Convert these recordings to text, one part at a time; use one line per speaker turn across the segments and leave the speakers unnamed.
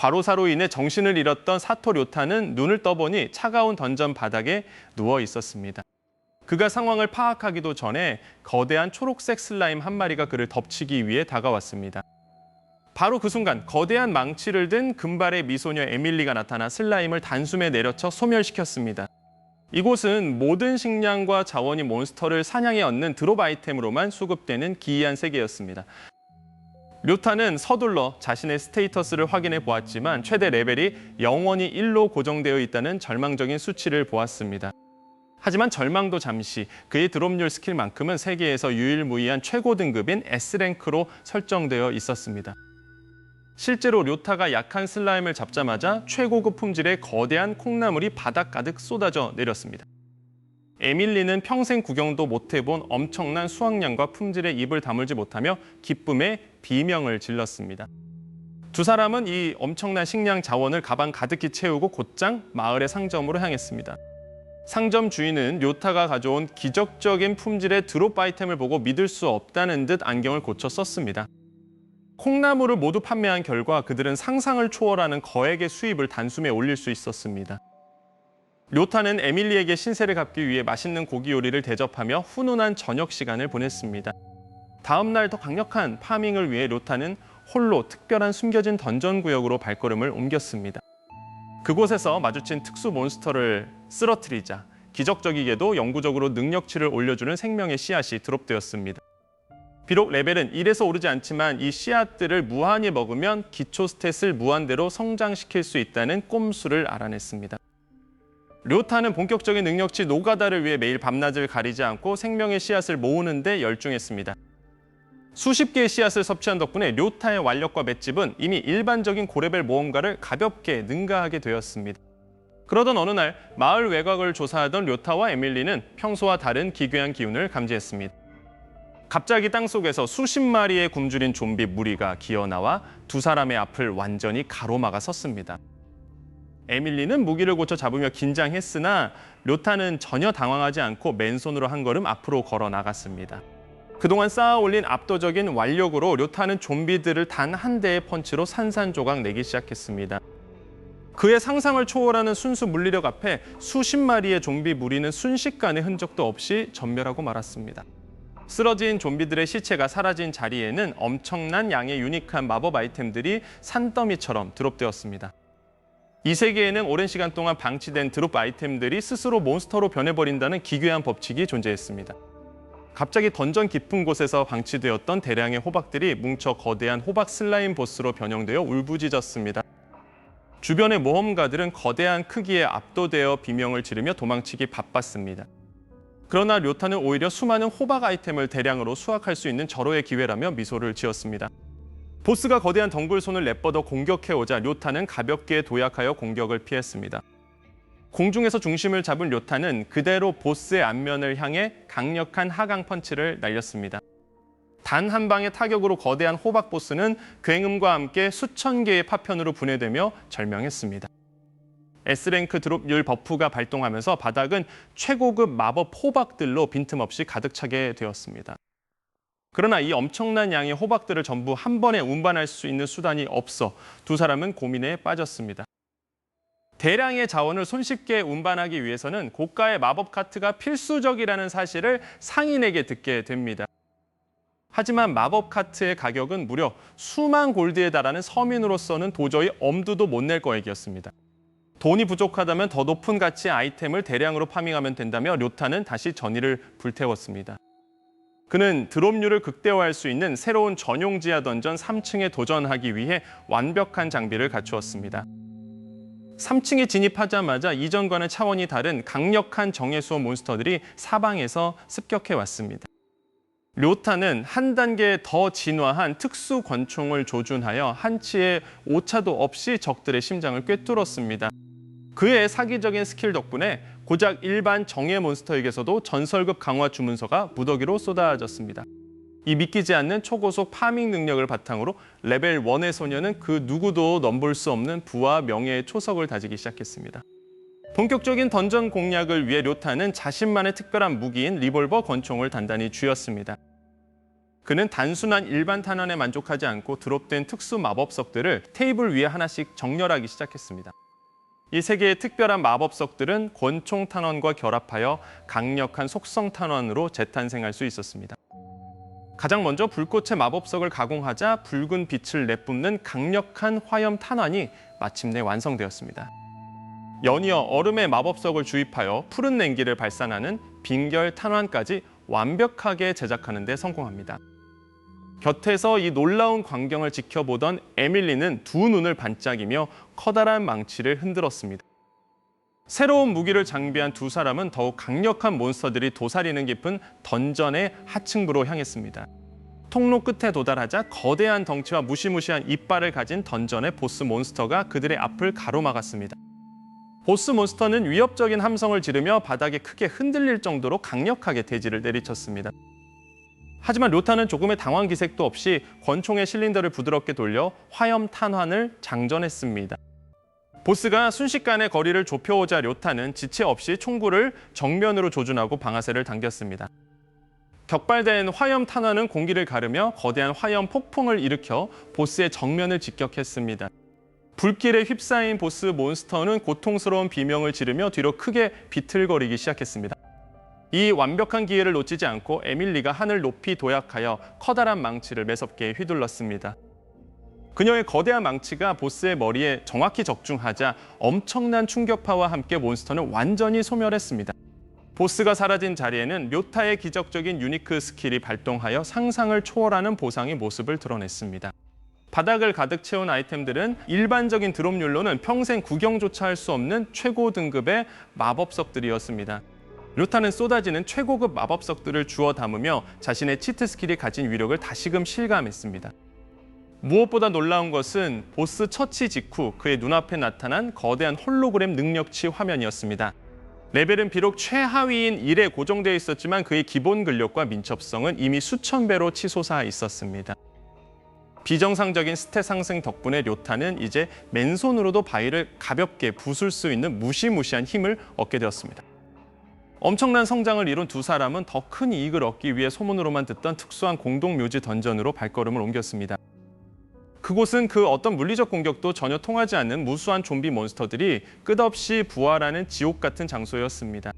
과로사로 인해 정신을 잃었던 사토 료타는 눈을 떠보니 차가운 던전 바닥에 누워 있었습니다. 그가 상황을 파악하기도 전에 거대한 초록색 슬라임 한 마리가 그를 덮치기 위해 다가왔습니다. 바로 그 순간 거대한 망치를 든 금발의 미소녀 에밀리가 나타나 슬라임을 단숨에 내려쳐 소멸시켰습니다. 이곳은 모든 식량과 자원이 몬스터를 사냥해 얻는 드롭 아이템으로만 수급되는 기이한 세계였습니다. 료타는 서둘러 자신의 스테이터스를 확인해 보았지만 최대 레벨이 영원히 1로 고정되어 있다는 절망적인 수치를 보았습니다. 하지만 절망도 잠시, 그의 드롭률 스킬만큼은 세계에서 유일무이한 최고 등급인 S랭크로 설정되어 있었습니다. 실제로 료타가 약한 슬라임을 잡자마자 최고급 품질의 거대한 콩나물이 바닥 가득 쏟아져 내렸습니다. 에밀리는 평생 구경도 못 해본 엄청난 수확량과 품질에 입을 다물지 못하며 기쁨의 비명을 질렀습니다. 두 사람은 이 엄청난 식량 자원을 가방 가득히 채우고 곧장 마을의 상점으로 향했습니다. 상점 주인은 료타가 가져온 기적적인 품질의 드롭 아이템을 보고 믿을 수 없다는 듯 안경을 고쳐 썼습니다. 콩나물을 모두 판매한 결과 그들은 상상을 초월하는 거액의 수입을 단숨에 올릴 수 있었습니다. 료타는 에밀리에게 신세를 갚기 위해 맛있는 고기 요리를 대접하며 훈훈한 저녁 시간을 보냈습니다. 다음 날 더 강력한 파밍을 위해 료타는 홀로 특별한 숨겨진 던전 구역으로 발걸음을 옮겼습니다. 그곳에서 마주친 특수 몬스터를 쓰러뜨리자 기적적이게도 영구적으로 능력치를 올려주는 생명의 씨앗이 드롭되었습니다. 비록 레벨은 1에서 오르지 않지만 이 씨앗들을 무한히 먹으면 기초 스탯을 무한대로 성장시킬 수 있다는 꼼수를 알아냈습니다. 료타는 본격적인 능력치 노가다를 위해 매일 밤낮을 가리지 않고 생명의 씨앗을 모으는 데 열중했습니다. 수십 개의 씨앗을 섭취한 덕분에 료타의 완력과 맷집은 이미 일반적인 고레벨 모험가를 가볍게 능가하게 되었습니다. 그러던 어느 날 마을 외곽을 조사하던 료타와 에밀리는 평소와 다른 기괴한 기운을 감지했습니다. 갑자기 땅속에서 수십 마리의 굶주린 좀비 무리가 기어나와 두 사람의 앞을 완전히 가로막아 섰습니다. 에밀리는 무기를 고쳐 잡으며 긴장했으나 료타는 전혀 당황하지 않고 맨손으로 한 걸음 앞으로 걸어 나갔습니다. 그동안 쌓아 올린 압도적인 완력으로 료타는 좀비들을 단 한 대의 펀치로 산산조각 내기 시작했습니다. 그의 상상을 초월하는 순수 물리력 앞에 수십 마리의 좀비 무리는 순식간에 흔적도 없이 전멸하고 말았습니다. 쓰러진 좀비들의 시체가 사라진 자리에는 엄청난 양의 유니크한 마법 아이템들이 산더미처럼 드롭되었습니다. 이 세계에는 오랜 시간 동안 방치된 드롭 아이템들이 스스로 몬스터로 변해버린다는 기괴한 법칙이 존재했습니다. 갑자기 던전 깊은 곳에서 방치되었던 대량의 호박들이 뭉쳐 거대한 호박 슬라임 보스로 변형되어 울부짖었습니다. 주변의 모험가들은 거대한 크기에 압도되어 비명을 지르며 도망치기 바빴습니다. 그러나 료타는 오히려 수많은 호박 아이템을 대량으로 수확할 수 있는 절호의 기회라며 미소를 지었습니다. 보스가 거대한 덩굴손을 내뻗어 공격해오자 료타는 가볍게 도약하여 공격을 피했습니다. 공중에서 중심을 잡은 료타는 그대로 보스의 앞면을 향해 강력한 하강 펀치를 날렸습니다. 단 한 방의 타격으로 거대한 호박 보스는 굉음과 함께 수천 개의 파편으로 분해되며 절명했습니다. S랭크 드롭률 버프가 발동하면서 바닥은 최고급 마법 호박들로 빈틈없이 가득 차게 되었습니다. 그러나 이 엄청난 양의 호박들을 전부 한 번에 운반할 수 있는 수단이 없어 두 사람은 고민에 빠졌습니다. 대량의 자원을 손쉽게 운반하기 위해서는 고가의 마법 카트가 필수적이라는 사실을 상인에게 듣게 됩니다. 하지만 마법 카트의 가격은 무려 수만 골드에 달하는 서민으로서는 도저히 엄두도 못 낼 거액이었습니다. 돈이 부족하다면 더 높은 가치의 아이템을 대량으로 파밍하면 된다며 료타는 다시 전의를 불태웠습니다. 그는 드롭률을 극대화할 수 있는 새로운 전용 지하 던전 3층에 도전하기 위해 완벽한 장비를 갖추었습니다. 3층에 진입하자마자 이전과는 차원이 다른 강력한 정예수호 몬스터들이 사방에서 습격해 왔습니다. 료타는 한 단계 더 진화한 특수 권총을 조준하여 한치의 오차도 없이 적들의 심장을 꿰뚫었습니다. 그의 사기적인 스킬 덕분에 고작 일반 정예 몬스터에게서도 전설급 강화 주문서가 무더기로 쏟아졌습니다. 이 믿기지 않는 초고속 파밍 능력을 바탕으로 레벨 1의 소녀는 그 누구도 넘볼 수 없는 부와 명예의 초석을 다지기 시작했습니다. 본격적인 던전 공략을 위해 료타는 자신만의 특별한 무기인 리볼버 권총을 단단히 쥐었습니다. 그는 단순한 일반 탄환에 만족하지 않고 드롭된 특수 마법석들을 테이블 위에 하나씩 정렬하기 시작했습니다. 이 세 개의 특별한 마법석들은 권총 탄환과 결합하여 강력한 속성 탄환으로 재탄생할 수 있었습니다. 가장 먼저 불꽃의 마법석을 가공하자 붉은 빛을 내뿜는 강력한 화염 탄환이 마침내 완성되었습니다. 연이어 얼음의 마법석을 주입하여 푸른 냉기를 발산하는 빙결 탄환까지 완벽하게 제작하는 데 성공합니다. 곁에서 이 놀라운 광경을 지켜보던 에밀리는 두 눈을 반짝이며 커다란 망치를 흔들었습니다. 새로운 무기를 장비한 두 사람은 더욱 강력한 몬스터들이 도사리는 깊은 던전의 하층부로 향했습니다. 통로 끝에 도달하자 거대한 덩치와 무시무시한 이빨을 가진 던전의 보스 몬스터가 그들의 앞을 가로막았습니다. 보스 몬스터는 위협적인 함성을 지르며 바닥에 크게 흔들릴 정도로 강력하게 대지를 내리쳤습니다. 하지만 료타는 조금의 당황 기색도 없이 권총의 실린더를 부드럽게 돌려 화염 탄환을 장전했습니다. 보스가 순식간에 거리를 좁혀오자 료타는 지체 없이 총구를 정면으로 조준하고 방아쇠를 당겼습니다. 격발된 화염 탄환은 공기를 가르며 거대한 화염 폭풍을 일으켜 보스의 정면을 직격했습니다. 불길에 휩싸인 보스 몬스터는 고통스러운 비명을 지르며 뒤로 크게 비틀거리기 시작했습니다. 이 완벽한 기회를 놓치지 않고 에밀리가 하늘 높이 도약하여 커다란 망치를 매섭게 휘둘렀습니다. 그녀의 거대한 망치가 보스의 머리에 정확히 적중하자 엄청난 충격파와 함께 몬스터는 완전히 소멸했습니다. 보스가 사라진 자리에는 료타의 기적적인 유니크 스킬이 발동하여 상상을 초월하는 보상의 모습을 드러냈습니다. 바닥을 가득 채운 아이템들은 일반적인 드롭률로는 평생 구경조차 할 수 없는 최고 등급의 마법석들이었습니다. 료타는 쏟아지는 최고급 마법석들을 주워 담으며 자신의 치트 스킬이 가진 위력을 다시금 실감했습니다. 무엇보다 놀라운 것은 보스 처치 직후 그의 눈앞에 나타난 거대한 홀로그램 능력치 화면이었습니다. 레벨은 비록 최하위인 1에 고정되어 있었지만 그의 기본 근력과 민첩성은 이미 수천 배로 치솟아 있었습니다. 비정상적인 스탯 상승 덕분에 료타는 이제 맨손으로도 바위를 가볍게 부술 수 있는 무시무시한 힘을 얻게 되었습니다. 엄청난 성장을 이룬 두 사람은 더 큰 이익을 얻기 위해 소문으로만 듣던 특수한 공동묘지 던전으로 발걸음을 옮겼습니다. 그곳은 그 어떤 물리적 공격도 전혀 통하지 않는 무수한 좀비 몬스터들이 끝없이 부활하는 지옥 같은 장소였습니다.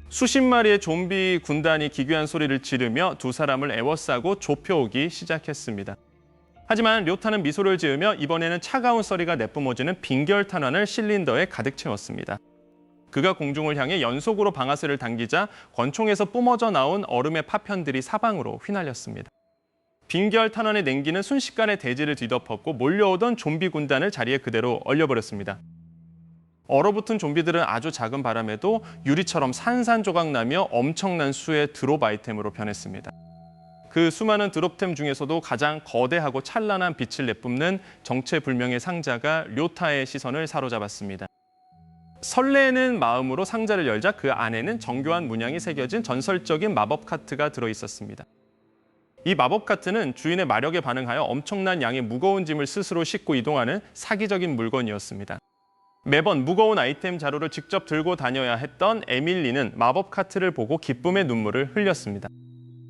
수십 마리의 좀비 군단이 기괴한 소리를 지르며 두 사람을 에워싸고 좁혀오기 시작했습니다. 하지만 료타는 미소를 지으며 이번에는 차가운 썰이가 내뿜어지는 빙결 탄환을 실린더에 가득 채웠습니다. 그가 공중을 향해 연속으로 방아쇠를 당기자 권총에서 뿜어져 나온 얼음의 파편들이 사방으로 휘날렸습니다. 빙결 탄환의 냉기는 순식간에 대지를 뒤덮었고 몰려오던 좀비 군단을 자리에 그대로 얼려버렸습니다. 얼어붙은 좀비들은 아주 작은 바람에도 유리처럼 산산조각나며 엄청난 수의 드롭 아이템으로 변했습니다. 그 수많은 드롭템 중에서도 가장 거대하고 찬란한 빛을 내뿜는 정체불명의 상자가 료타의 시선을 사로잡았습니다. 설레는 마음으로 상자를 열자 그 안에는 정교한 문양이 새겨진 전설적인 마법 카트가 들어있었습니다. 이 마법 카트는 주인의 마력에 반응하여 엄청난 양의 무거운 짐을 스스로 싣고 이동하는 사기적인 물건이었습니다. 매번 무거운 아이템 자루를 직접 들고 다녀야 했던 에밀리는 마법 카트를 보고 기쁨의 눈물을 흘렸습니다.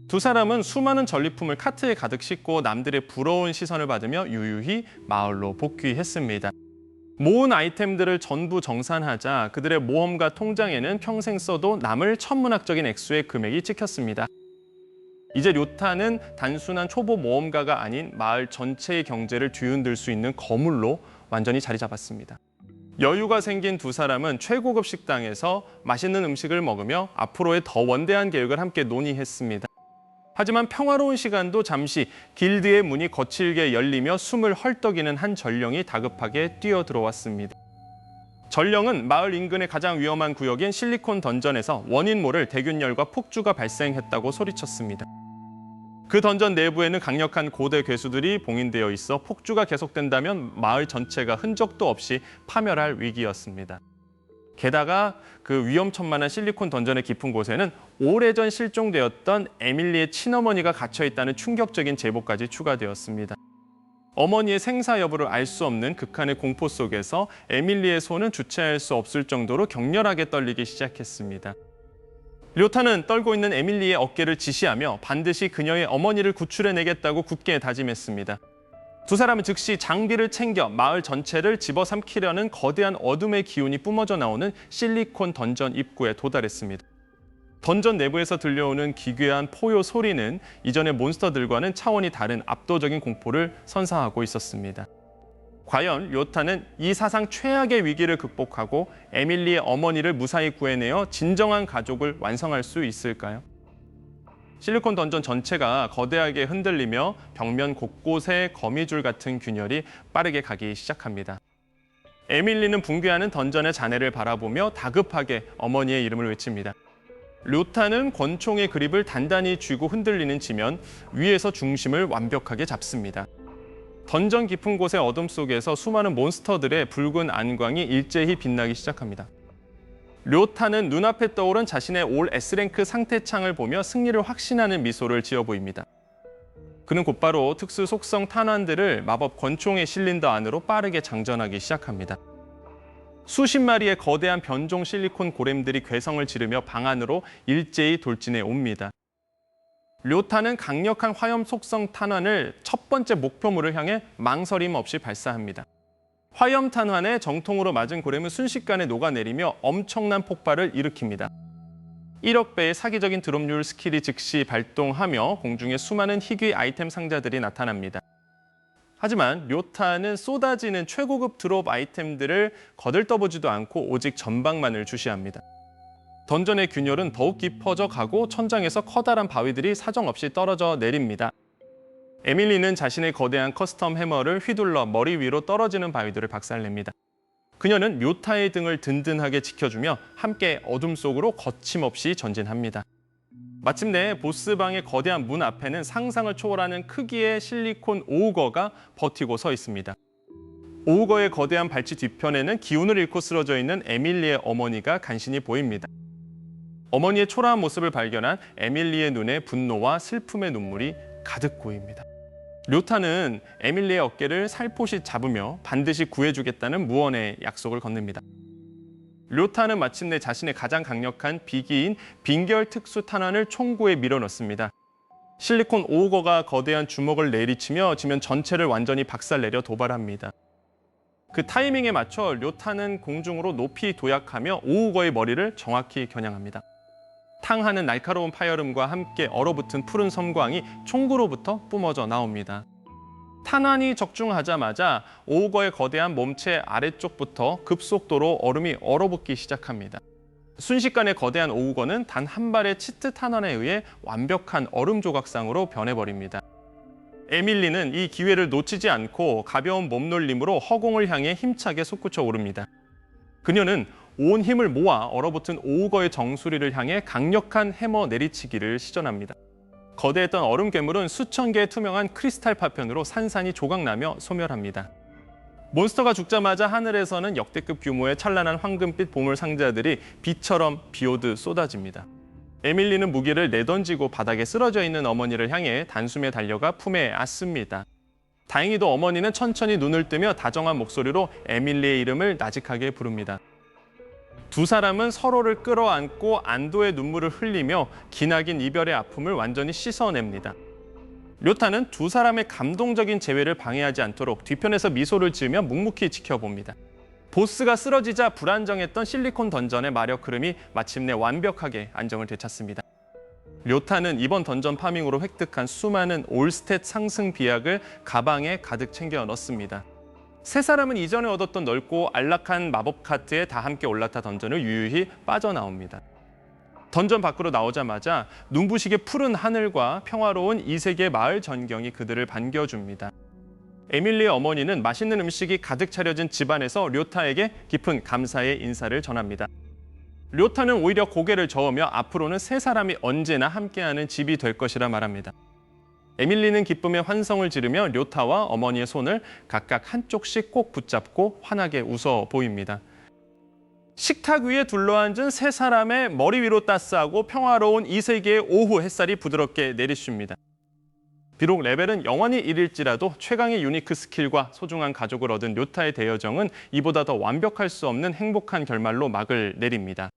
두 사람은 수많은 전리품을 카트에 가득 싣고 남들의 부러운 시선을 받으며 유유히 마을로 복귀했습니다. 모은 아이템들을 전부 정산하자 그들의 모험가 통장에는 평생 써도 남을 천문학적인 액수의 금액이 찍혔습니다. 이제 료타는 단순한 초보 모험가가 아닌 마을 전체의 경제를 뒤흔들 수 있는 거물로 완전히 자리 잡았습니다. 여유가 생긴 두 사람은 최고급 식당에서 맛있는 음식을 먹으며 앞으로의 더 원대한 계획을 함께 논의했습니다. 하지만 평화로운 시간도 잠시 길드의 문이 거칠게 열리며 숨을 헐떡이는 한 전령이 다급하게 뛰어들어왔습니다. 전령은 마을 인근의 가장 위험한 구역인 실리콘 던전에서 원인 모를 대균열과 폭주가 발생했다고 소리쳤습니다. 그 던전 내부에는 강력한 고대 괴수들이 봉인되어 있어 폭주가 계속된다면 마을 전체가 흔적도 없이 파멸할 위기였습니다. 게다가 그 위험천만한 실리콘 던전의 깊은 곳에는 오래전 실종되었던 에밀리의 친어머니가 갇혀 있다는 충격적인 제보까지 추가되었습니다. 어머니의 생사 여부를 알 수 없는 극한의 공포 속에서 에밀리의 손은 주체할 수 없을 정도로 격렬하게 떨리기 시작했습니다. 료타는 떨고 있는 에밀리의 어깨를 지시하며 반드시 그녀의 어머니를 구출해내겠다고 굳게 다짐했습니다. 두 사람은 즉시 장비를 챙겨 마을 전체를 집어삼키려는 거대한 어둠의 기운이 뿜어져 나오는 실리콘 던전 입구에 도달했습니다. 던전 내부에서 들려오는 기괴한 포효 소리는 이전의 몬스터들과는 차원이 다른 압도적인 공포를 선사하고 있었습니다. 과연 료타는 이 사상 최악의 위기를 극복하고 에밀리의 어머니를 무사히 구해내어 진정한 가족을 완성할 수 있을까요? 실리콘 던전 전체가 거대하게 흔들리며 벽면 곳곳에 거미줄 같은 균열이 빠르게 가기 시작합니다. 에밀리는 붕괴하는 던전의 잔해를 바라보며 다급하게 어머니의 이름을 외칩니다. 료타는 권총의 그립을 단단히 쥐고 흔들리는 지면 위에서 중심을 완벽하게 잡습니다. 던전 깊은 곳의 어둠 속에서 수많은 몬스터들의 붉은 안광이 일제히 빛나기 시작합니다. 료타는 눈앞에 떠오른 자신의 올 S랭크 상태창을 보며 승리를 확신하는 미소를 지어 보입니다. 그는 곧바로 특수 속성 탄환들을 마법 권총의 실린더 안으로 빠르게 장전하기 시작합니다. 수십 마리의 거대한 변종 실리콘 고렘들이 괴성을 지르며 방 안으로 일제히 돌진해 옵니다. 료타는 강력한 화염 속성 탄환을 첫 번째 목표물을 향해 망설임 없이 발사합니다. 화염 탄환에 정통으로 맞은 고렘은 순식간에 녹아내리며 엄청난 폭발을 일으킵니다. 1억 배의 사기적인 드롭률 스킬이 즉시 발동하며 공중에 수많은 희귀 아이템 상자들이 나타납니다. 하지만 료타는 쏟아지는 최고급 드롭 아이템들을 거들떠보지도 않고 오직 전방만을 주시합니다. 던전의 균열은 더욱 깊어져 가고 천장에서 커다란 바위들이 사정없이 떨어져 내립니다. 에밀리는 자신의 거대한 커스텀 해머를 휘둘러 머리 위로 떨어지는 바위들을 박살냅니다. 그녀는 료타의 등을 든든하게 지켜주며 함께 어둠 속으로 거침없이 전진합니다. 마침내 보스방의 거대한 문 앞에는 상상을 초월하는 크기의 실리콘 오우거가 버티고 서 있습니다. 오우거의 거대한 발치 뒤편에는 기운을 잃고 쓰러져 있는 에밀리의 어머니가 간신히 보입니다. 어머니의 초라한 모습을 발견한 에밀리의 눈에 분노와 슬픔의 눈물이 가득 고입니다. 료타는 에밀리의 어깨를 살포시 잡으며 반드시 구해주겠다는 무언의 약속을 건넵니다. 료타는 마침내 자신의 가장 강력한 비기인 빙결 특수 탄환을 총구에 밀어넣습니다. 실리콘 오우거가 거대한 주먹을 내리치며 지면 전체를 완전히 박살내려 도발합니다. 그 타이밍에 맞춰 료타는 공중으로 높이 도약하며 오우거의 머리를 정확히 겨냥합니다. 탕하는 날카로운 파열음과 함께 얼어붙은 푸른 섬광이 총구로부터 뿜어져 나옵니다. 탄환이 적중하자마자 오우거의 거대한 몸체 아래쪽부터 급속도로 얼음이 얼어붙기 시작합니다. 순식간에 거대한 오우거는 단 한 발의 치트 탄환에 의해 완벽한 얼음 조각상으로 변해버립니다. 에밀리는 이 기회를 놓치지 않고 가벼운 몸놀림으로 허공을 향해 힘차게 솟구쳐 오릅니다. 그녀는 온 힘을 모아 얼어붙은 오우거의 정수리를 향해 강력한 해머 내리치기를 시전합니다. 거대했던 얼음 괴물은 수천 개의 투명한 크리스탈 파편으로 산산이 조각나며 소멸합니다. 몬스터가 죽자마자 하늘에서는 역대급 규모의 찬란한 황금빛 보물 상자들이 비처럼 비오듯 쏟아집니다. 에밀리는 무기를 내던지고 바닥에 쓰러져 있는 어머니를 향해 단숨에 달려가 품에 안습니다. 다행히도 어머니는 천천히 눈을 뜨며 다정한 목소리로 에밀리의 이름을 나직하게 부릅니다. 두 사람은 서로를 끌어안고 안도의 눈물을 흘리며 기나긴 이별의 아픔을 완전히 씻어냅니다. 료타는 두 사람의 감동적인 재회를 방해하지 않도록 뒤편에서 미소를 지으며 묵묵히 지켜봅니다. 보스가 쓰러지자 불안정했던 실리콘 던전의 마력 흐름이 마침내 완벽하게 안정을 되찾습니다. 료타는 이번 던전 파밍으로 획득한 수많은 올스탯 상승 비약을 가방에 가득 챙겨 넣습니다. 세 사람은 이전에 얻었던 넓고 안락한 마법 카트에 다 함께 올라타 던전을 유유히 빠져나옵니다. 던전 밖으로 나오자마자 눈부시게 푸른 하늘과 평화로운 이 세계의 마을 전경이 그들을 반겨줍니다. 에밀리의 어머니는 맛있는 음식이 가득 차려진 집안에서 료타에게 깊은 감사의 인사를 전합니다. 료타는 오히려 고개를 저으며 앞으로는 세 사람이 언제나 함께하는 집이 될 것이라 말합니다. 에밀리는 기쁨의 환성을 지르며 료타와 어머니의 손을 각각 한쪽씩 꼭 붙잡고 환하게 웃어 보입니다. 식탁 위에 둘러앉은 세 사람의 머리 위로 따스하고 평화로운 이 세계의 오후 햇살이 부드럽게 내리쉽니다. 비록 레벨은 영원히 1일지라도 최강의 유니크 스킬과 소중한 가족을 얻은 료타의 대여정은 이보다 더 완벽할 수 없는 행복한 결말로 막을 내립니다.